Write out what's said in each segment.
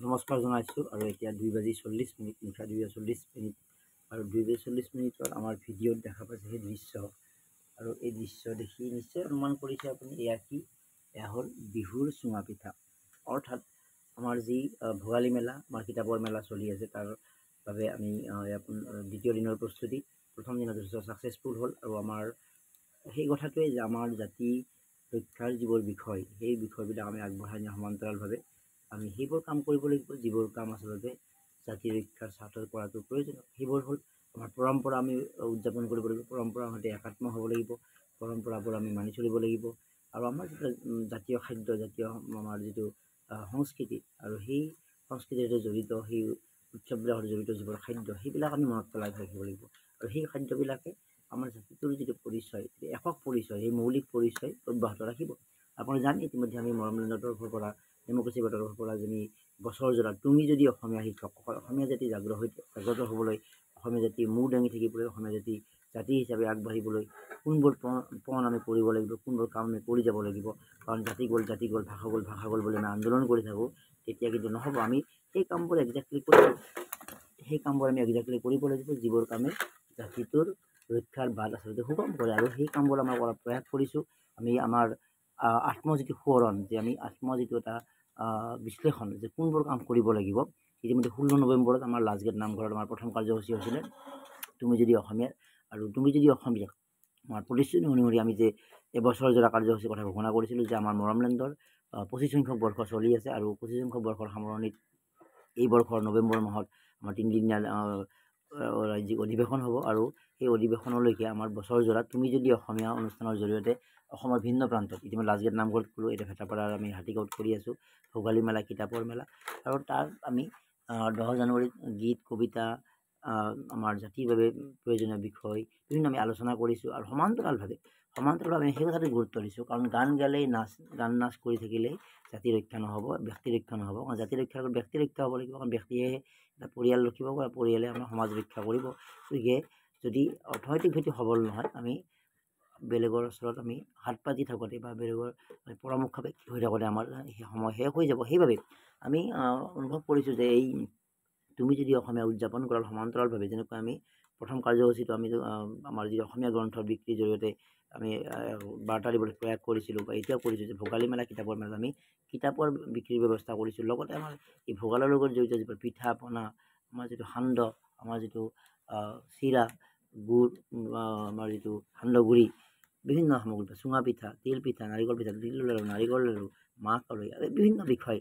নমস্কাৰ জনাইছোঁ আৰু এতিয়া 2:40 নিশা 2:40 আৰু 2:40 আমাৰ ভিডিঅ'ত দেখা পাইছে সেই দৃশ্য আৰু এই দৃশ্য দেখি নিশ্চয় অনুমান কৰিছে আপুনি এয়া কি। এয়া হ'ল বিহুৰ চুঙা পিঠা, অৰ্থাৎ আমাৰ যি ভোগালী মেলা, আমাৰ কিতাপৰ মেলা চলি আছে, তাৰ বাবে আমি দ্বিতীয় দিনৰ প্ৰস্তুতি। প্ৰথম দিনা যথেষ্ট ছাকচেছফুল হ'ল আৰু আমাৰ সেই কথাটোৱে যে আমাৰ জাতি ৰক্ষাৰ যিবোৰ বিষয়, সেই বিষয়বিলাক আমি আগবঢ়াই নিয়া সমান্তৰালভাৱে আমি সেইবোৰ কাম কৰিব লাগিব, যিবোৰ কাম আচলতে জাতি ৰক্ষাৰ স্বাৰ্থত কৰাটো প্ৰয়োজনীয়। সেইবোৰ হ'ল আমাৰ পৰম্পৰা আমি উদযাপন কৰিব লাগিব, পৰম্পৰাৰ সৈতে একাত্ম হ'ব লাগিব, পৰম্পৰাবোৰ আমি মানি চলিব লাগিব আৰু আমাৰ যিটো জাতীয় খাদ্য, জাতীয় আমাৰ যিটো সংস্কৃতি আৰু সেই সংস্কৃতিৰ সৈতে জড়িত সেই উৎসৱবিলাকৰ সৈতে জড়িত যিবোৰ খাদ্য, সেইবিলাক আমি মনত পেলাই ৰাখিব লাগিব আৰু সেই খাদ্যবিলাকে আমাৰ জাতিটোৰ যিটো পৰিচয়, একক পৰিচয়, সেই মৌলিক পৰিচয় অব্যাহত ৰাখিব। আপুনি জানে ইতিমধ্যে আমি মৰমলেণ্ডৰ তৰফৰ পৰা, ডেমক্ৰেচি তৰফৰ পৰা যে বছৰ জোৰা তুমি যদি অসমীয়া শিক্ষকসকল, অসমীয়া জাতি জাগ্ৰত হ'বলৈ, অসমীয়া জাতি মূৰ দাঙি থাকিবলৈ, অসমীয়া জাতি হিচাপে আগবাঢ়িবলৈ কোনবোৰ পণ আমি কৰিব লাগিব, কোনবোৰ কাম আমি কৰি যাব লাগিব। কাৰণ জাতি গ'ল, ভাষা গ'ল বুলি আমি আন্দোলন কৰি থাকোঁ, তেতিয়া কিন্তু নহ'ব। আমি সেই কামবোৰ এক্সাক্টলি কৰিব লাগিব, যিবোৰ কামে জাতিটোৰ ৰক্ষাৰ বাট আচলতে সুগম কৰে আৰু সেই কামবোৰ আমাৰ কৰাৰ প্ৰয়াস কৰিছোঁ। আমি আমাৰ যিটো সোঁৱৰণ, যে আমি যিটো এটা বিশ্লেষণ, যে কোনবোৰ কাম কৰিব লাগিব। ইতিমধ্যে 16 নৱেম্বৰত আমাৰ লাষ্টগেট নামঘৰত আমাৰ প্ৰথম কাৰ্যসূচী হৈছিলে তুমি যদি অসমীয়া, আৰু তুমি যদি অসমীয়া আমাৰ প্ৰতিশ্ৰুতি অনুসৰি আমি যে এবছৰ জোৰা কাৰ্যসূচীৰ কথা ঘোষণা কৰিছিলোঁ, যে আমাৰ মৰমলেণ্ডৰ 25 সংখ্যক বৰ্ষ চলি আছে আৰু 25 সংখ্যক বৰ্ষৰ সামৰণিত এই বৰ্ষৰ নৱেম্বৰ মাহত আমাৰ 3 দিনীয়া ৰাজ্যিক অধিৱেশন হ'ব আৰু সেই অধিৱেশনলৈকে আমাৰ বছৰজোৰা তুমি যদি অসমীয়া অনুষ্ঠানৰ জৰিয়তে অসমৰ ভিন্ন প্ৰান্তত, ইতিমধ্যে লাষ্টগেট নামঘৰত ক'লোঁ, এতিয়া ভেটাপাৰাৰ আমি হাতীগাঁৱত কৰি আছোঁ ভোগালী মেলা, কিতাপৰ মেলা, আৰু তাত আমি 10 জানুৱাৰীত গীত, কবিতা, আমাৰ জাতিৰ বাবে প্ৰয়োজনীয় বিষয় বিভিন্ন আমি আলোচনা কৰিছোঁ আৰু সমান্তৰালভাৱে আমি সেই কথাটো গুৰুত্ব দিছোঁ। কাৰণ গান গালেই গান নাচ কৰি থাকিলেই জাতি ৰক্ষা নহ'ব, ব্যক্তি ৰক্ষা নহ'ব। কাৰণ জাতি ৰক্ষাৰ লগত ব্যক্তি ৰক্ষা হ'ব লাগিব, কাৰণ ব্যক্তিয়ে এটা পৰিয়াল ৰখিব বা পৰিয়ালে আমাৰ সমাজ ৰক্ষা কৰিব। গতিকে যদি অৰ্থনৈতিক ভেটি সবল নহয়, আমি বেলেগৰ ওচৰত আমি হাত পাতি থাকোঁতে বা বেলেগৰ পৰামৰ্শ হৈ থাকোঁতে আমাৰ সেই সময় শেষ হৈ যাব। সেইবাবে আমি অনুভৱ কৰিছোঁ যে এই তুমি যদি অসমীয়া উদযাপন কৰাৰ সমান্তৰালভাৱে, যেনেকৈ আমি প্ৰথম কাৰ্যসূচীটো আমি আমাৰ যি অসমীয়া গ্ৰন্থৰ বিক্ৰীৰ জৰিয়তে আমি বাৰ্তা দিবলৈ প্ৰয়াস কৰিছিলোঁ বা এতিয়াও কৰিছোঁ, যে ভোগালী মেলা, কিতাপৰ মেলাত আমি কিতাপৰ বিক্ৰীৰ ব্যৱস্থা কৰিছোঁ। লগতে আমাৰ এই ভোগালৰ লগত জড়িত যিবোৰ পিঠা পনা, আমাৰ যিটো সান্দহ, আমাৰ যিটো চিৰা, গুড়, আমাৰ যিটো সান্দহগুড়ি, বিভিন্ন সামগ্ৰী, চুঙা পিঠা, তিল পিঠা, নাৰিকল পিঠা, তিল লাড়ু, নাৰিকল লাড়ু, মাহ কলৈ, বিভিন্ন বিষয়,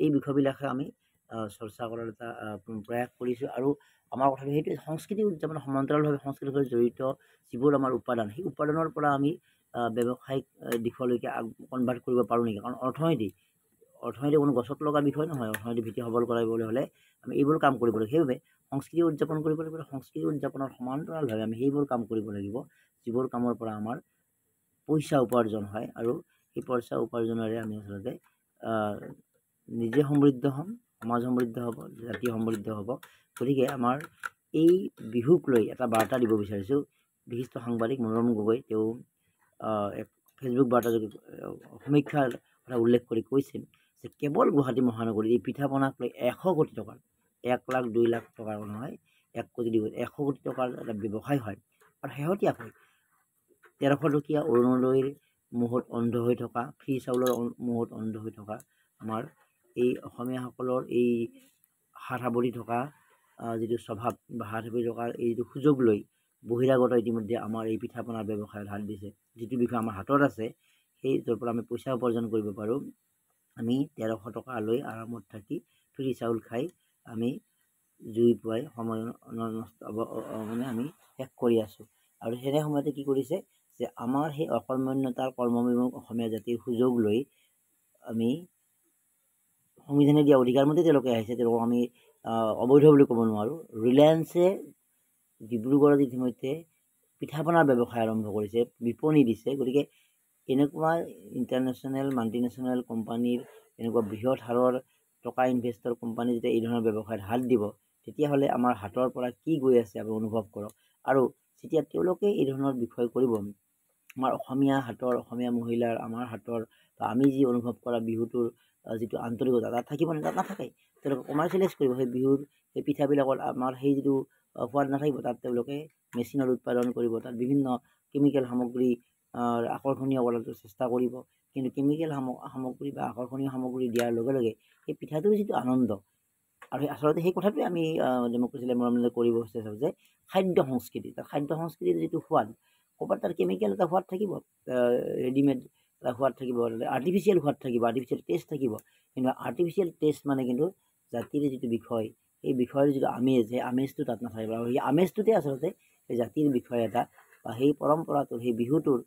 এই বিষয়বিলাকে আমি চৰ্চা কৰাৰ এটা প্ৰয়াস কৰিছোঁ। আৰু আমাৰ কথাটো সেইটোৱে, সংস্কৃতি উদযাপনৰ সমান্তৰালভাৱে সংস্কৃতিৰ লগত জড়িত যিবোৰ আমাৰ উপাদান, সেই উপাদানৰ পৰা আমি ব্যৱসায়িক দিশলৈকে কনভাৰ্ট কৰিব পাৰোঁ নেকি। কাৰণ অৰ্থনীতি কোনো গছত লগা বিষয় নহয়। অৰ্থনৈতিক ভিত্তি সবল কৰিবলৈ হ'লে আমি এইবোৰ কাম কৰিব লাগিব। সেইবাবে সংস্কৃতি উদযাপন কৰিব লাগিব। সংস্কৃতি উদযাপনৰ সমান্তৰালভাৱে আমি সেইবোৰ কাম কৰিব লাগিব, যিবোৰ কামৰ পৰা আমাৰ পইচা উপাৰ্জন হয় আৰু সেই পইচা উপাৰ্জনেৰে আমি আচলতে নিজে সমৃদ্ধ হ'ম, সমাজ সমৃদ্ধ হ'ব, জাতি সমৃদ্ধ হ'ব। গতিকে আমাৰ এই বিহুক লৈ এটা বাৰ্তা দিব বিচাৰিছোঁ। বিশিষ্ট সাংবাদিক মনোৰম গগৈ, তেওঁ এক ফেচবুক বাৰ্তাযোগে সমীক্ষাৰ কথা উল্লেখ কৰি কৈছে যে কেৱল গুৱাহাটী মহানগৰীত এই পিঠা পনাক লৈ 100 কোটি টকাৰ, 1 লাখ 2 লাখ টকাৰ নহয়, 1 কোটি 100 কোটি টকাৰ এটা ব্যৱসায় হয়। আৰু শেহতীয়াকৈ 1300 টকীয়া অৰুণোদয়ৰ মোহত অন্ধ হৈ থকা, ফ্ৰী চাউলৰ মোহত অন্ধ হৈ থকা আমাৰ এই অসমীয়াসকলৰ এই হাত সাৱটি থকা যিটো স্বভাৱ বা হাত সাৱটি থকাৰ এই যিটো সুযোগ লৈ বহিৰাগত ইতিমধ্যে আমাৰ এই পিঠা পনাৰ ব্যৱসায়ত হাত দিছে। যিটো বিষয় আমাৰ হাতত আছে, সেই য'ৰ পৰা আমি পইচা উপাৰ্জন কৰিব পাৰোঁ, আমি 1300 টকা লৈ আৰামত থাকি ফ্ৰী চাউল খাই আমি জুই পুৱাই সময় আমি শেষ কৰি আছোঁ। আৰু সেনে সময়তে কি কৰিছে, যে আমাৰ সেই অকৰ্মণ্যতাৰ কৰ্মবিমুখ অসমীয়া জাতিৰ সুযোগ লৈ আমি সংবিধানে দিয়া অধিকাৰ মতে তেওঁলোকে আহিছে, তেওঁলোকক আমি অবৈধ বুলি ক'ব নোৱাৰোঁ। ৰিলায়েন্সে ডিব্ৰুগড়ত ইতিমধ্যে পিঠা পনাৰ ব্যৱসায় আৰম্ভ কৰিছে, বিপণী দিছে। গতিকে এনেকুৱা ইণ্টাৰনেশ্যনেল মাল্টিনেশ্যনেল কোম্পানীৰ, এনেকুৱা বৃহৎ হাৰৰ টকা ইনভেষ্টৰ কোম্পানী যেতিয়া এই ধৰণৰ ব্যৱসায়ত হাত দিব, তেতিয়াহ'লে আমাৰ হাতৰ পৰা কি গৈ আছে আমি অনুভৱ কৰক। আৰু যেতিয়া তেওঁলোকে এই ধৰণৰ বিষয় কৰিব, আমাৰ অসমীয়া মহিলাৰ, আমাৰ হাতৰ বা আমি যি অনুভৱ কৰা বিহুটোৰ যিটো আন্তৰিকতা তাত থাকিব নে? তাত নাথাকে। তেওঁলোকে কমাৰ্চিয়েলাইজ কৰিব সেই বিহুৰ সেই পিঠাবিলাকত আমাৰ সেই যিটো সোৱাদ নাথাকিব। তাত তেওঁলোকে মেচিনত উৎপাদন কৰিব, তাত বিভিন্ন কেমিকেল সামগ্ৰী আকৰ্ষণীয় কৰাৰ চেষ্টা কৰিব। কিন্তু কেমিকেল সামগ্ৰী বা আকৰ্ষণীয় সামগ্ৰী দিয়াৰ লগে লগে সেই পিঠাটোৰ যিটো আনন্দ, আৰু আচলতে সেই কথাটোৱে আমি ডেম'ক্ৰেচি লাইভ মৰমলেন্দে কৰিব চেষ্টা যে খাদ্য সংস্কৃতি, তাৰ খাদ্য সংস্কৃতিৰ যিটো সোৱাদ, ক'ৰবাত তাৰ কেমিকেল এটা সোৱাদ থাকিব, ৰেডিমেড এটা সোৱাদ থাকিব, আৰ্টিফিচিয়েল সোৱাদ থাকিব, আৰ্টিফিচিয়েল টেষ্ট থাকিব। কিন্তু আৰ্টিফিচিয়েল টেষ্ট মানে কিন্তু জাতিৰ যিটো বিষয়, সেই বিষয়ৰ যিটো আমেজ, সেই আমেজটো তাত নাথাকিব। আৰু সেই আমেজটোতে আচলতে সেই জাতিৰ বিষয় এটা বা সেই পৰম্পৰাটোৰ, সেই বিহুটোৰ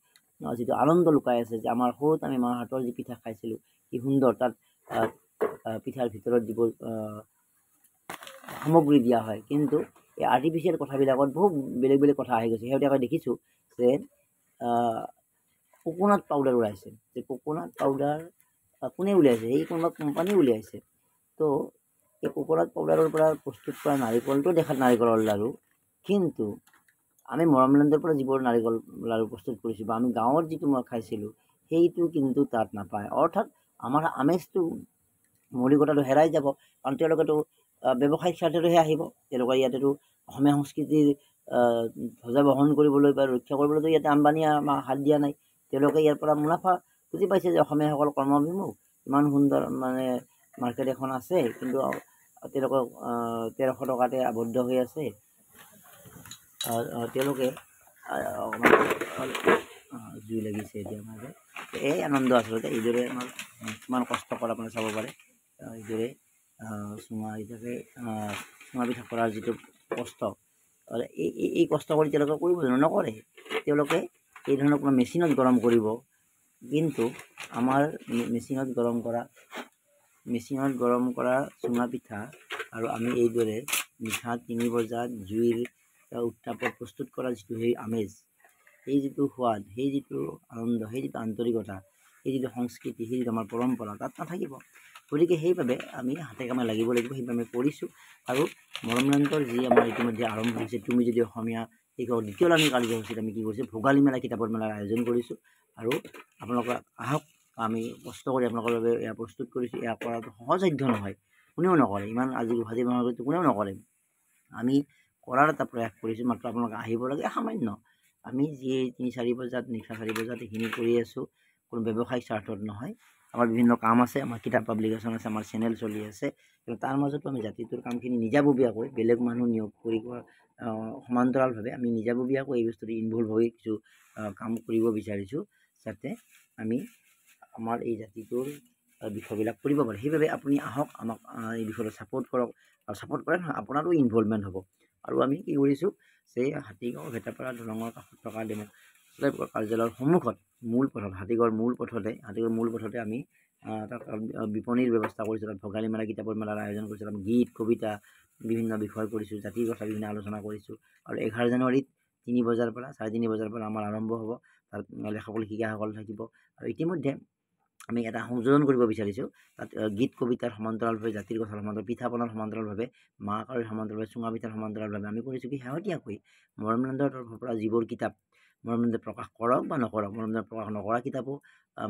যিটো আনন্দ লুকাই আছে, যে আমাৰ সৰুতে আমি মাৰ হাতৰ যি পিঠা খাইছিলোঁ, কি সুন্দৰ তাত পিঠাৰ ভিতৰত যিবোৰ সামগ্ৰী দিয়া হয়। কিন্তু এই আৰ্টিফিচিয়েল কথাবিলাকত বহুত বেলেগ বেলেগ কথা আহি গৈছে। শেহতীয়াকৈ দেখিছোঁ যে কোকোনাট পাউডাৰ ওলাইছে, যে কোকোনাট পাউডাৰ কোনে উলিয়াইছে? এই কোনোবা কোম্পানী উলিয়াইছে। তো এই কোকোনাট পাউডাৰৰ পৰা প্ৰস্তুত কৰা নাৰিকলটো দেখাত নাৰিকলৰ লাড়ু, কিন্তু আমি মৰমলেন্দৰ পৰা যিবোৰ নাৰিকল লাড়ু প্ৰস্তুত কৰিছোঁ বা আমি গাঁৱত যিটো মই খাইছিলোঁ, সেইটো কিন্তু তাত নাপায়। অৰ্থাৎ আমাৰ আমেজটো, মৌলিকতাটো হেৰাই যাব। কাৰণ তেওঁলোকেতো ব্যৱসায়িক স্বাৰ্থতেহে আহিব। তেওঁলোকৰ ইয়াতেতো অসমীয়া সংস্কৃতিৰ ধ্বজা বহন কৰিবলৈ বা ৰক্ষা কৰিবলৈতো ইয়াতে আম্বানীয়ে হাত দিয়া নাই। তেওঁলোকে ইয়াৰ পৰা মুনাফা বুজি পাইছে যে অসমীয়াসকল কৰ্মবিমুখ, ইমান সুন্দৰ মানে মাৰ্কেট এখন আছে, কিন্তু তেওঁলোকক 1300 টকাতে আবদ্ধ হৈ আছে। তেওঁলোকে জুই লাগিছে এতিয়া আমাৰ এই আনন্দ আচলতে এইদৰে আমাৰ কিমান কষ্টকৰ আপোনাৰ চাব পাৰে। এইদৰে চুঙা হিচাপে চুঙা পিঠা কৰাৰ যিটো কষ্ট, এই কষ্ট কৰি তেওঁলোকে কৰিব জানো? নকৰে। তেওঁলোকে এই ধৰণৰ কোনো মেচিনত গৰম কৰিব, কিন্তু আমাৰ মেচিনত গৰম কৰা চুঙা পিঠা আৰু আমি এইদৰে নিশা 3 বজাত জুইৰ উত্তাপত প্ৰস্তুত কৰা যিটো সেই আমেজ, সেই যিটো সোৱাদ, সেই যিটো আনন্দ, সেই যিটো আন্তৰিকতা, সেই যিটো সংস্কৃতি, সেই যিটো আমাৰ পৰম্পৰা তাত নাথাকিব। গতিকে সেইবাবে আমি হাতে কামে লাগিব লাগিব। সেইবাবে আমি কৰিছোঁ। আৰু মৰমলেন্দৰ যি আমাৰ ইতিমধ্যে আৰম্ভ হৈছে তুমি যদি অসমীয়া শিকক দ্বিতীয়লানি কাৰ্যসূচীত আমি কি কৰিছোঁ, ভোগালী মেলা, কিতাপৰ মেলাৰ আয়োজন কৰিছোঁ। আৰু আপোনালোকে আহক, আমি কষ্ট কৰি আপোনালোকৰ বাবে এয়া প্ৰস্তুত কৰিছোঁ। এয়া কৰাটো সহজসাধ্য নহয়, কোনেও নকৰে। ইমান আজি গুৱাহাটী মহানগৰীত কোনেও নকৰে। আমি কৰাৰ এটা প্ৰয়াস কৰিছোঁ, মাত্ৰ আপোনালোকে আহিব লাগে। সামান্য আমি যি 3-4 বজাত, নিশা 4 বজাত এইখিনি কৰি আছোঁ, কোনো ব্যৱসায়িক স্বাৰ্থত নহয়। আমাৰ বিভিন্ন কাম আছে, আমাৰ কিতাপ পাব্লিকেশ্যন আছে, আমাৰ চেনেল চলি আছে। কিন্তু তাৰ মাজতো আমি জাতিটোৰ কামখিনি নিজাববীয়াকৈ বেলেগ মানুহ নিয়োগ কৰি সমান্তৰালভাৱে আমি নিজাববীয়াকৈ এই বস্তুটো ইনভল্ভ হৈ কিছু কাম কৰিব বিচাৰিছোঁ, যাতে আমি আমাৰ এই জাতিটোৰ বিষয়বিলাক কৰিব পাৰে। সেইবাবে আপুনি আহক, আমাক এই বিষয়টো ছাপোৰ্ট কৰক। আৰু ছাপোৰ্ট কৰে নহয়, আপোনাৰো ইনভলভমেণ্ট হ'ব। আৰু আমি কি কৰিছোঁ যে হাতীগাঁও ভেটাপাৰা দলঙৰ কাষত থকা ডেম'ক্ৰেচি কাৰ্যালয়ৰ সন্মুখত হাতীগড় মূল পথতে আমি তাত বিপণীৰ ব্যৱস্থা কৰিছোঁ। তাত ভোগালী মেলা, কিতাপৰ মেলাৰ আয়োজন কৰিছোঁ। আমি গীত, কবিতা, বিভিন্ন বিষয় কৰিছোঁ, জাতিৰ কথা বিভিন্ন আলোচনা কৰিছোঁ। আৰু 11 জানুৱাৰীত 3 বজাৰ পৰা 3:30 বজাৰ পৰা আমাৰ আৰম্ভ হ'ব। তাত লেখক লেখিকাসকল থাকিব। আৰু ইতিমধ্যে আমি এটা সংযোজন কৰিব বিচাৰিছোঁ। তাত গীত কবিতাৰ সমান্তৰালভাৱে, জাতিৰ কথাৰ সমান্তৰাল, পিঠা পনাৰ সমান্তৰালভাৱে, মাহ কাৰিৰ সমান্তৰালভাৱে, চুঙা পিঠাৰ সমান্তৰালভাৱে আমি কৰিছোঁ কি শেহতীয়াকৈ মৰমলেন্দৰ তৰফৰ পৰা যিবোৰ কিতাপ মৰমলেন্দে প্ৰকাশ কৰক বা নকৰক, মৰমলেন্দে প্ৰকাশ নকৰা কিতাপো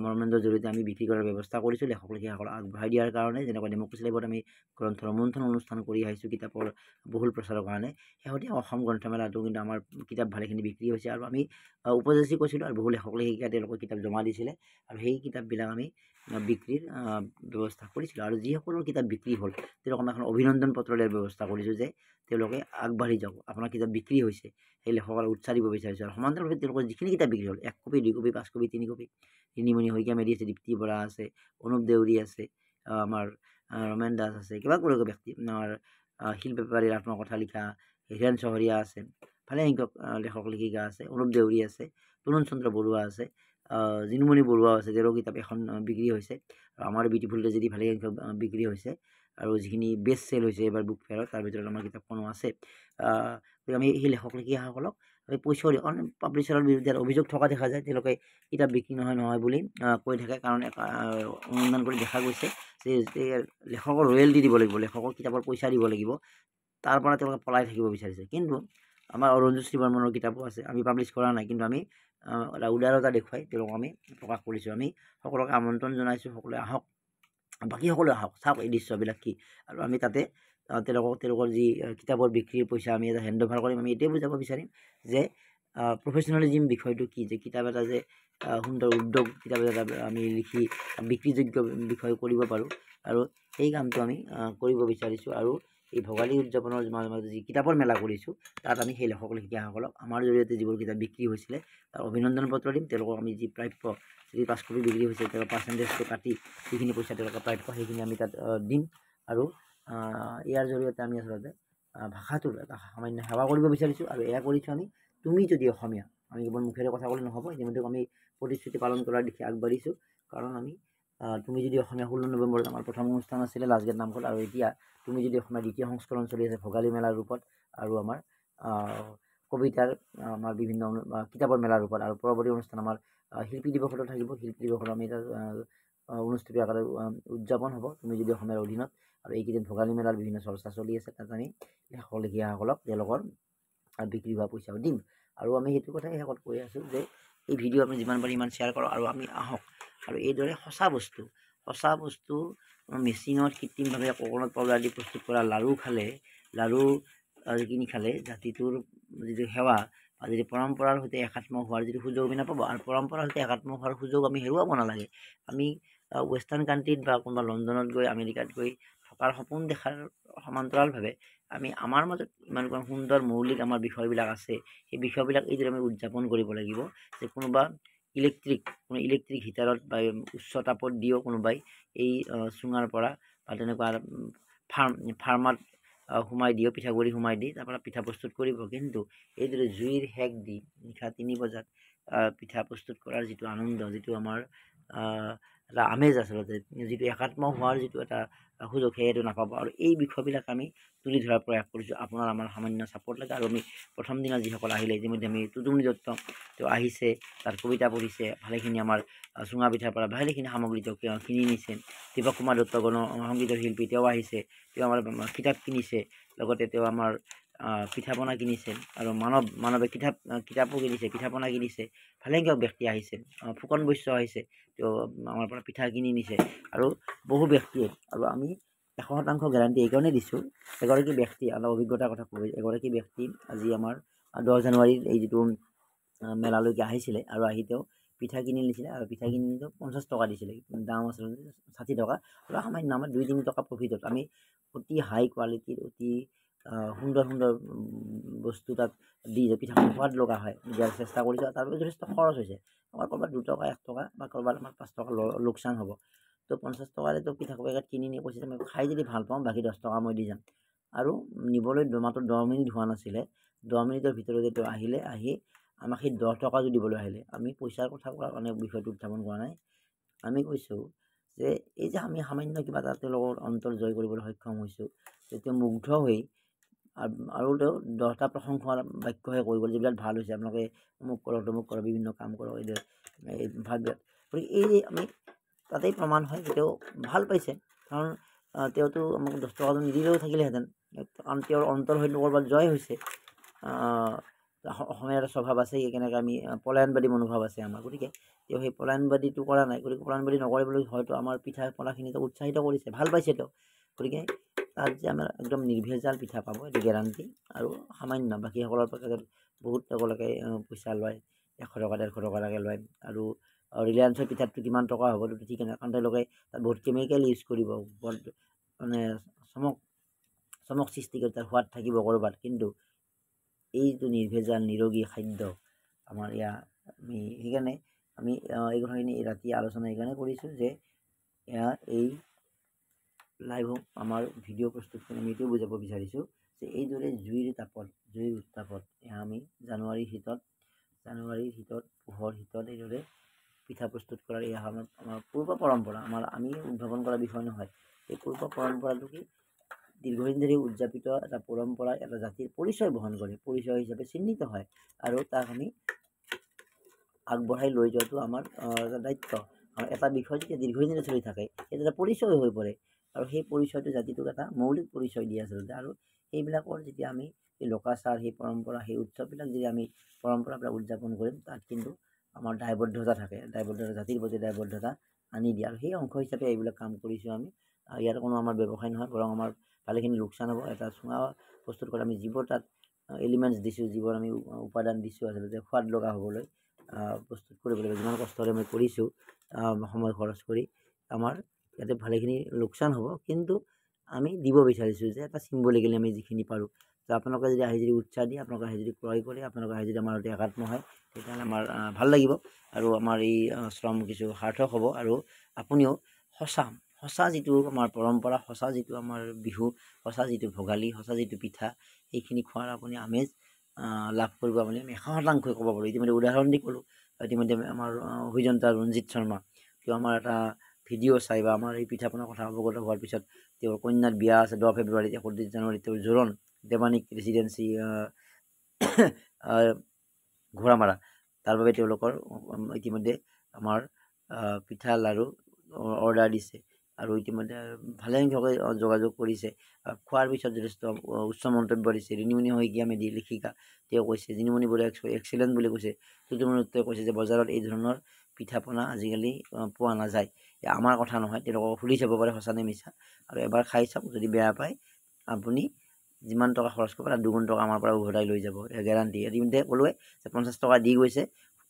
মৰমলেন্দৰ জৰিয়তে আমি বিক্ৰী কৰাৰ ব্যৱস্থা কৰিছোঁ, লেখক লেখিকাসকলক আগবঢ়াই দিয়াৰ কাৰণে। যেনেকৈ ডেম'ক্ৰেচি লাইভত আমি গ্ৰন্থ ৰমন্থন অনুষ্ঠান কৰি আহিছোঁ কিতাপৰ বহুল প্ৰচাৰৰ কাৰণে। শেহতীয়া অসম গ্ৰন্থমেলাটো কিন্তু আমাৰ কিতাপ ভালেখিনি বিক্ৰী হৈছে। আৰু আমি উপযাচি কৈছিলোঁ, আৰু বহু লেখক লেখিকাই তেওঁলোকৰ কিতাপ জমা দিছিলে, আৰু সেই কিতাপবিলাক আমি বিক্ৰীৰ ব্যৱস্থা কৰিছিলোঁ। আৰু যিসকলৰ কিতাপ বিক্ৰী হ'ল তেওঁলোকক আমি এখন অভিনন্দন পত্ৰ দিয়াৰ ব্যৱস্থা কৰিছোঁ, যে তেওঁলোকে আগবাঢ়ি যাওক, আপোনাৰ কিতাপ বিক্ৰী হৈছে, সেই লেখকক উৎসাহ দিব বিচাৰিছোঁ। আৰু সমান্তৰালভাৱে তেওঁলোকৰ যিখিনি কিতাপ বিক্ৰী হ'ল, 1 copy, 2 copy, 5 copy, 3 copy, Rinimoni Saikia Medhi আছে, দীপ্তি বৰা আছে, অনুপ দেউৰী আছে, আমাৰ ৰমেন দাস আছে, কেইবাগৰাকীও ব্যক্তি, আমাৰ শিল বেপাৰীৰ আত্মকথা লিখা হীৰেণ চহৰীয়া আছে, ভালে সংখ্যক লেখক লেখিকা আছে, অনুপ দেউৰী আছে, তৰুণ চন্দ্ৰ বৰুৱা আছে, জিনুমণি বৰুৱা আছে, তেওঁৰ কিতাপ এখন বিক্ৰী হৈছে। আৰু আমাৰ বিউটিফুল ট্ৰেজেডি ভালে সংখ্যক বিক্ৰী হৈছে। আৰু যিখিনি বেষ্ট চেল হৈছে এইবাৰ বুক ফেয়াৰত, তাৰ ভিতৰত আমাৰ কিতাপখনো আছে। আমি সেই লেখক লেখিকাসকলক পইচাও দিওঁ, কাৰণ পাব্লিচাৰৰ বিৰুদ্ধে অভিযোগ থকা দেখা যায়। তেওঁলোকে কিতাপ বিক্ৰী নহয় বুলি কৈ থাকে। কাৰণ অনুসন্ধান কৰি দেখা গৈছে যে লেখকৰ ৰয়েলটি দিব লাগিব, লেখকৰ কিতাপৰ পইচা দিব লাগিব, তাৰ পৰা তেওঁলোকে পলাই থাকিব বিচাৰিছে। কিন্তু আমাৰ অৰুণজ্যোতি বৰ্মনৰ কিতাপো আছে, আমি পাব্লিছ কৰা নাই, কিন্তু আমি উদাৰতা দেখুৱাই তেওঁলোকক আমি প্ৰকাশ কৰিছোঁ। আমি সকলোকে আমন্ত্ৰণ জনাইছোঁ, সকলোৱে আহক, বাকী সকলো আহক চাওক এই দৃশ্যবিলাক কি। আৰু আমি তাতে তেওঁলোকৰ যি কিতাপৰ বিক্ৰীৰ পইচা আমি এটা হেণ্ড অভাৰ কৰিম। আমি এইটোৱে বুজাব বিচাৰিম যে প্ৰফেচনেলিজিম বিষয়টো কি, যে কিতাপ এটা যে সুন্দৰ উদ্যোগ, কিতাপ এটা আমি লিখি বিক্ৰীযোগ্য বিষয় কৰিব পাৰোঁ, আৰু সেই কামটো আমি কৰিব বিচাৰিছোঁ। আৰু এই ভোগালী উদযাপনৰ মাজে যি কিতাপৰ মেলা কৰিছোঁ, তাত আমি সেই লেখক লেখিকাসকলক আমাৰ জৰিয়তে যিবোৰ কিতাপ বিক্ৰী হৈছিলে তাৰ অভিনন্দন পত্ৰ দিম। তেওঁলোকক আমি যি প্ৰাপ্য, যদি 5 কপি বিক্ৰী হৈছে তেওঁলোকৰ পাৰ্চেণ্টেজটো কাটি যিখিনি পইচা তেওঁলোকৰ প্ৰাপ্য সেইখিনি আমি তাত দিম। আৰু ইয়াৰ জৰিয়তে আমি আচলতে ভাষাটোৰ এটা সামান্য সেৱা কৰিব বিচাৰিছোঁ। আৰু এয়া কৰিছোঁ আমি তুমি যদি অসমীয়া, আমি কেৱল মুখেৰে কথা ক'লে নহ'ব, ইতিমধ্যে আমি প্ৰতিশ্ৰুতি পালন কৰাৰ দিশে আগবাঢ়িছোঁ। কাৰণ আমি তুমি যদি অসমীয়া 16 নৱেম্বৰত আমাৰ প্ৰথম অনুষ্ঠান আছিলে লাষ্টগেট নামঘৰত, আৰু এতিয়া তুমি যদি অসমীয়া দ্বিতীয় সংস্কৰণ চলি আছে ভোগালী মেলাৰ ৰূপত, আৰু আমাৰ কবিতাৰ আমাৰ বিভিন্ন কিতাপৰ মেলাৰ ৰূপত। আৰু পৰৱৰ্তী অনুষ্ঠান আমাৰ শিল্পী দিৱসতো থাকিব। শিল্পী দিৱসত আমি এটা অনুষ্ঠিত আকাৰে উদযাপন হ'ব তুমি যদি অসমীয়াৰ অধীনত। আৰু এইকেইদিন ভোগালী মেলাৰ বিভিন্ন চৰ্চা চলি আছে, তাত আমি লেখক লেখিকাসকলক তেওঁলোকৰ বিক্ৰী হোৱা পইচাও দিম। আৰু আমি সেইটো কথাই শেষত কৈ আছোঁ যে এই ভিডিঅ' আমি যিমান পাৰি ইমান শ্বেয়াৰ কৰক, আৰু আমি আহক আৰু এইদৰে সঁচা বস্তু মেচিনত কৃত্ৰিমভাৱে ককনত পাউডাৰ দি প্ৰস্তুত কৰা লাড়ু কিনি খালে জাতিটোৰ যিটো সেৱা বা যিটো পৰম্পৰাৰ সৈতে একাত্ম হোৱাৰ যিটো সুযোগ আমি নাপাব। আৰু পৰম্পৰাৰ সৈতে একাত্ম হোৱাৰ সুযোগ আমি হেৰুৱাব নালাগে। আমি ৱেষ্টাৰ্ণ কাণ্ট্ৰিত বা কোনোবা লণ্ডনত গৈ আমেৰিকাত গৈ থকাৰ সপোন দেখাৰ সমান্তৰালভাৱে আমি আমাৰ মাজত ইমান সুন্দৰ মৌলিক আমাৰ বিষয়বিলাক আছে, সেই বিষয়বিলাক এইদৰে আমি উদযাপন কৰিব লাগিব যে কোনো ইলেক্ট্ৰিক হিটাৰত বা উচ্চ তাপত দিও কোনোবাই এই চুঙাৰ পৰা বা তেনেকুৱা ফাৰ্মাত সোমাই দিও, পিঠাগুড়ি সোমাই দি তাৰপৰা পিঠা প্ৰস্তুত কৰিব। কিন্তু এইদৰে জুইৰ সেক দি নিশা 3 বজাত পিঠা প্ৰস্তুত কৰাৰ যিটো আনন্দ, যিটো আমাৰ এটা আমেজ আচলতে, যিটো একাত্ম হোৱাৰ যিটো এটা সুযোগ, সেইটো নাপাব। আৰু এই বিষয়বিলাক আমি তুলি ধৰাৰ প্ৰয়াস কৰিছোঁ। আপোনাৰ আমাৰ সামান্য ছাপোৰ্ট লাগে। আৰু আমি প্ৰথম দিনা যিসকল আহিলে, ইতিমধ্যে আমি তুতুমণি দত্ত তেওঁ আহিছে, তাত কবিতা পঢ়িছে, ভালেখিনি আমাৰ চুঙা পিঠাৰ পৰা ভালেখিনি সামগ্ৰী তেওঁ কিনি নিছে। দীপক কুমাৰ দত্ত সংগীতৰ শিল্পী তেওঁ আহিছে, তেওঁ আমাৰ কিতাপ কিনিছে, লগতে তেওঁ আমাৰ পিঠা পনা কিনিছে। আৰু মানৱে কিতাপো কিনিছে, পিঠা পনা কিনিছে। ভালেসংখ্যক ব্যক্তি আহিছে। ফুকন বৈশ্য আহিছে, তেওঁ আমাৰ পৰা পিঠা কিনি নিছে। আৰু বহু ব্যক্তিয়ে, আৰু আমি 100% গেৰাণ্টি এইকাৰণেই দিছোঁ, এগৰাকী ব্যক্তি অলপ অভিজ্ঞতাৰ কথা কৈ, এগৰাকী ব্যক্তি আজি আমাৰ 10 জানুৱাৰীৰ এই যিটো মেলালৈকে আহিছিলে, আৰু আহি তেওঁ পিঠা কিনি নিছিলে। আৰু পিঠা কিনি নি 50 টকা দিছিলে, দাম আছিলে 60 টকা। আৰু সামান্য আমাৰ 2-3 টকা প্ৰফিটত আমি অতি হাই কোৱালিটিৰ, অতি সুন্দৰ বস্তু তাত দি পিঠাখন সোৱাদ লগা হয় দিয়াৰ চেষ্টা কৰিছোঁ। আৰু তাৰ বাবে যথেষ্ট খৰচ হৈছে। আমাৰ ক'ৰবাত 2 টকা 1 টকা বা ক'ৰবাত আমাৰ 5 টকা লোকচান হ'ব। তো 50 টকাৰেতো পিঠা পেকেট কিনি নি কৈছে মই খাই যদি ভাল পাওঁ বাকী 10 টকা মই দি যাম। আৰু নিবলৈ মাত্ৰ 10 মিনিট হোৱা নাছিলে, 10 মিনিটৰ ভিতৰতে তেওঁ আহিলে, আহি আমাক সেই 10 টকাটো দিবলৈ আহিলে। আমি পইচাৰ কথা কোৱাৰ কাৰণে বিষয়টো উত্থাপন কৰা নাই। আমি কৈছোঁ যে এই যে আমি সামান্য কিবা এটা তেওঁলোকৰ অন্তৰ জয় কৰিবলৈ সক্ষম হৈছোঁ, তেওঁ মুগ্ধ হৈ আৰু তেওঁ 10টা প্ৰশংসাৰ বাক্যহে কৈ গ'ল, যিবিলাক ভাল হৈছে, আপোনালোকে অমুক কৰক তমুক কৰক, বিভিন্ন কাম কৰক, এই ভাগ। গতিকে এই আমি তাতেই প্ৰমাণ হয় যে তেওঁ ভাল পাইছে। কাৰণ তেওঁতো আমাক 10 টকাটো নিদিলেও থাকিলেহেঁতেন, কাৰণ তেওঁৰ অন্তৰ হয়তো ক'ৰবাত জয় হৈছে। অসমীয়াৰ স্বভাৱ আছে, কেনেকৈ আমি পলায়নবাদী মনোভাৱ আছে আমাৰ। গতিকে তেওঁ সেই পলায়নবাদীটো কৰা নাই। গতিকে পলায়নবাদী নকৰিবলৈ হয়তো আমাৰ পিঠা পনাখিনি তেওঁ উৎসাহিত কৰিছে, ভাল পাইছে তেওঁ। গতিকে তাত যে আমাৰ একদম নিৰ্ভেজাল পিঠা পাব এইটো গেৰাণ্টি। আৰু সামান্য বাকীসকলৰ পেকেটত বহুত তেওঁলোকে পইচা লয়, 100 টকা 150 টকালৈকে লয়। আৰু ৰিলায়েন্সৰ পিঠাতটো কিমান টকা হ'ব সেইটো ঠিক নাই, কাৰণ তেওঁলোকে তাত বহুত কেমিকেল ইউজ কৰিব, বহুত মানে চমক সৃষ্টি কৰি তাৰ সোৱাদ থাকিব ক'ৰবাত। কিন্তু এইটো নিৰ্ভেজাল নিৰোগী খাদ্য আমাৰ আমি সেইকাৰণে আমি এই কথাখিনি ৰাতি আলোচনা এইকাৰণে কৰিছোঁ যে এই লাইভ আমাৰ ভিডিঅ' প্ৰস্তুত কৰি আমি এইটোও বুজাব বিচাৰিছোঁ যে এইদৰে জুইৰ উত্তাপত আমি জানুৱাৰীৰ শীতত পোহৰ শীতত এইদৰে পিঠা প্ৰস্তুত কৰাৰ এয়া আমাৰ পূৰ্ব পৰম্পৰা। আমি উদ্ভাৱন কৰা বিষয় নহয়। এই পূৰ্ব পৰম্পৰাটো কি দীৰ্ঘদিন ধৰি উদযাপিত এটা পৰম্পৰা, এটা জাতিৰ পৰিচয় বহন কৰে, পৰিচয় হিচাপে চিহ্নিত হয়। আৰু তাক আমি আগবঢ়াই লৈ যোৱাটো আমাৰ এটা দায়িত্ব। এটা বিষয় যেতিয়া দীৰ্ঘদিনে চলি থাকে সেইটো এটা পৰিচয় হৈ পৰে, আৰু সেই পৰিচয়টো জাতিটোক এটা মৌলিক পৰিচয় দিয়ে আচলতে। আৰু সেইবিলাকৰ যেতিয়া আমি সেই লোকাচাৰ, সেই পৰম্পৰা, সেই উৎসৱবিলাক যদি আমি পৰম্পৰাবিলাক উদযাপন কৰিম, তাত কিন্তু আমাৰ দায়বদ্ধতা থাকে, জাতিৰ প্ৰতি দায়বদ্ধতা আনি দিয়ে আৰু সেই অংশ হিচাপে এইবিলাক কাম কৰিছোঁ আমি। ইয়াত কোনো আমাৰ ব্যৱসায় নহয়, বৰং আমাৰ ভালেখিনি লোকচান হ'ব। এটা চুঙা প্ৰস্তুত কৰি আমি যিবোৰ তাত এলিমেণ্টছ দিছোঁ, যিবোৰ আমি উপাদান দিছোঁ আচলতে সোৱাদ লগা হ'বলৈ প্ৰস্তুত কৰিবলৈ, যিমান কষ্টৰে আমি কৰিছোঁ সময় খৰচ কৰি, আমাৰ ইয়াতে ভালেখিনি লোকচান হ'ব। কিন্তু আমি দিব বিচাৰিছোঁ যে এটা চিম্বলিকেলি আমি যিখিনি পাৰোঁ, তো আপোনালোকে যদি আহি যদি উৎসাহ দিয়ে, আপোনালোকে আহি যদি ক্ৰয় কৰে, আপোনালোকে আহি যদি আমাৰ সৈতে একাত্ম হয়, তেতিয়াহ'লে আমাৰ ভাল লাগিব আৰু আমাৰ এই শ্ৰম কিছু সাৰ্থক হ'ব। আৰু আপুনিও সঁচা যিটো আমাৰ পৰম্পৰা, সঁচা যিটো আমাৰ বিহু, সঁচা যিটো ভোগালী, সঁচা যিটো পিঠা, সেইখিনি খোৱাৰ আপুনি আমেজ লাভ কৰিব। আপুনি আমি 100% ক'ব পাৰোঁ। ইতিমধ্যে উদাহৰণ দি ক'লোঁ। ইতিমধ্যে আমাৰ অভিযন্তা ৰঞ্জিত শৰ্মা, তেওঁ আমাৰ এটা ভিডিঅ' চাই বা আমাৰ এই পিঠা পনাৰ কথা অৱগত হোৱাৰ পিছত তেওঁৰ কন্যাৰ বিয়া আছে 10 ফেব্ৰুৱাৰীত, 31 জানুৱাৰীত তেওঁৰ জোৰণ দেৱানিক ৰেচিডেঞ্চি ঘোঁৰামাৰা, তাৰ বাবে তেওঁলোকৰ ইতিমধ্যে আমাৰ পিঠা লাড়ু অৰ্ডাৰ দিছে আৰু ইতিমধ্যে ভালেসংখ্যকে যোগাযোগ কৰিছে। খোৱাৰ পিছত যথেষ্ট উচ্চ মন্তব্য দিছে। ৰিণিমণি শইকীয়া মেধি লেখিকা, তেওঁ কৈছে, ৰিণিমণি বৰুৱা এক্সিলেণ্ট বুলি কৈছে। টুটুমণিয়ে কৈছে যে বজাৰত এই ধৰণৰ পিঠা পনা আজিকালি পোৱা নাযায়। আমাৰ কথা নহয়, তেওঁলোকক সুধি চাব পাৰে সঁচা নে মিছা, আৰু এবাৰ খাই চাওক। যদি বেয়া পায় আপুনি যিমান টকা খৰচ কৰিব তাত 2 গুণ টকা আমাৰ পৰা উভতাই লৈ যাব, গেৰাণ্টি। ইতিমধ্যে ক'লোৱে যে 50 টকা দি গৈছে,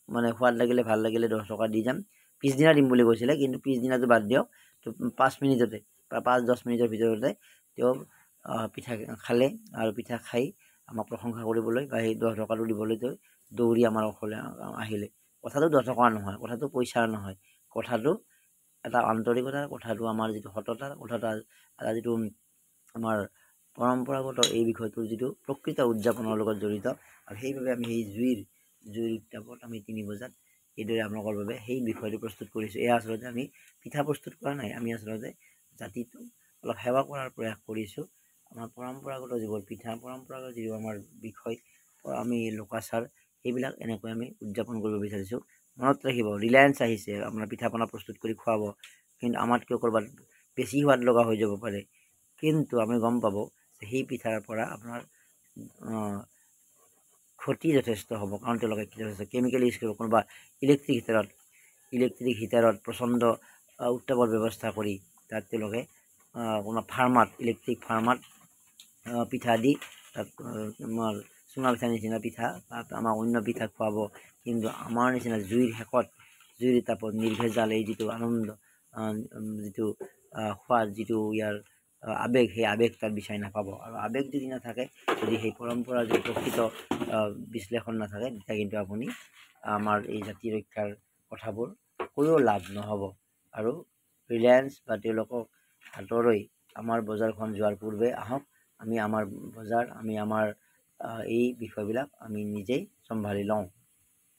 মানে সোৱাদ লাগিলে ভাল লাগিলে 10 টকা দি যাম। পিছদিনা দিম বুলি কৈছিলে, কিন্তু পিছদিনাটো বাদ দিয়ক, তো 5 মিনিটতে বা 5-10 মিনিটৰ ভিতৰতে তেওঁ পিঠা খালে আৰু পিঠা খাই আমাক প্ৰশংসা কৰিবলৈ বা সেই 10 টকাটো দিবলৈ তেওঁ দৌৰি আমাৰ ওচৰলৈ আহিলে। কথাটো 10 টকাৰ নহয়, কথাটো পইচাৰ নহয়, কথাটো এটা আন্তৰিকতাৰ, কথাটো আমাৰ যিটো সততাৰ, কথাটো এটা যিটো আমাৰ পৰম্পৰাগত এই বিষয়টোৰ যিটো প্ৰকৃত উদযাপনৰ লগত জড়িত। আৰু সেইবাবে আমি সেই জুইৰ উত্তাপত আমি 3 বজাত এইদৰে আপোনালোকৰ বাবে সেই বিষয়টো প্ৰস্তুত কৰিছোঁ। এয়া আচলতে আমি পিঠা প্ৰস্তুত কৰা নাই, আমি আচলতে জাতিটো অলপ সেৱা কৰাৰ প্ৰয়াস কৰিছোঁ। আমাৰ পৰম্পৰাগত যিবোৰ পিঠা, পৰম্পৰাগত যিবোৰ আমাৰ বিষয়, আমি লোকাচাৰ, সেইবিলাক এনেকৈ আমি উদযাপন কৰিব বিচাৰিছোঁ। মনত ৰাখিব, ৰিলায়েন্স আহিছে আপোনাৰ পিঠা পনা প্ৰস্তুত কৰি খুৱাব, কিন্তু আমাতকৈ ক'ৰবাত বেছি সোৱাদ লগা হৈ যাব পাৰে। কিন্তু আমি গম পাব যে সেই পিঠাৰ পৰা আপোনাৰ ক্ষতি যথেষ্ট হ'ব, কাৰণ তেওঁলোকে যথেষ্ট কেমিকেল ইউজ কৰিব। কোনোবা ইলেক্ট্ৰিক হিটাৰত প্ৰচণ্ড উত্তাপৰ ব্যৱস্থা কৰি তাত তেওঁলোকে কোনোবা ফাৰ্মাত, ইলেক্ট্ৰিক ফাৰ্মাত পিঠা দি তাত আমাৰ চুঙা পিঠা নিচিনা পিঠা, তাত আমাক অন্য পিঠা খুৱাব। কিন্তু আমাৰ নিচিনা জুইৰ শেষত, জুইৰ তাপত নিৰ্ভেজাল এই যিটো আনন্দ, যিটো সোৱাদ, যিটো ইয়াৰ আৱেগ, সেই আৱেগ তাত বিচাৰি নাপাব। আৰু আৱেগ যদি নাথাকে, যদি সেই পৰম্পৰাৰ যদি প্ৰকৃত বিশ্লেষণ নাথাকে, তেতিয়া কিন্তু আপুনি আমাৰ এই জাতি ৰক্ষাৰ কথাবোৰ কৈও লাভ নহ'ব। আৰু ৰিলায়েন্স বা তেওঁলোকক হাতলৈ আমাৰ বজাৰখন যোৱাৰ পূৰ্বে আহক, আমি আমাৰ বজাৰ, আমি আমাৰ এই বিষয়বিলাক আমি নিজেই চম্ভালি লওঁ।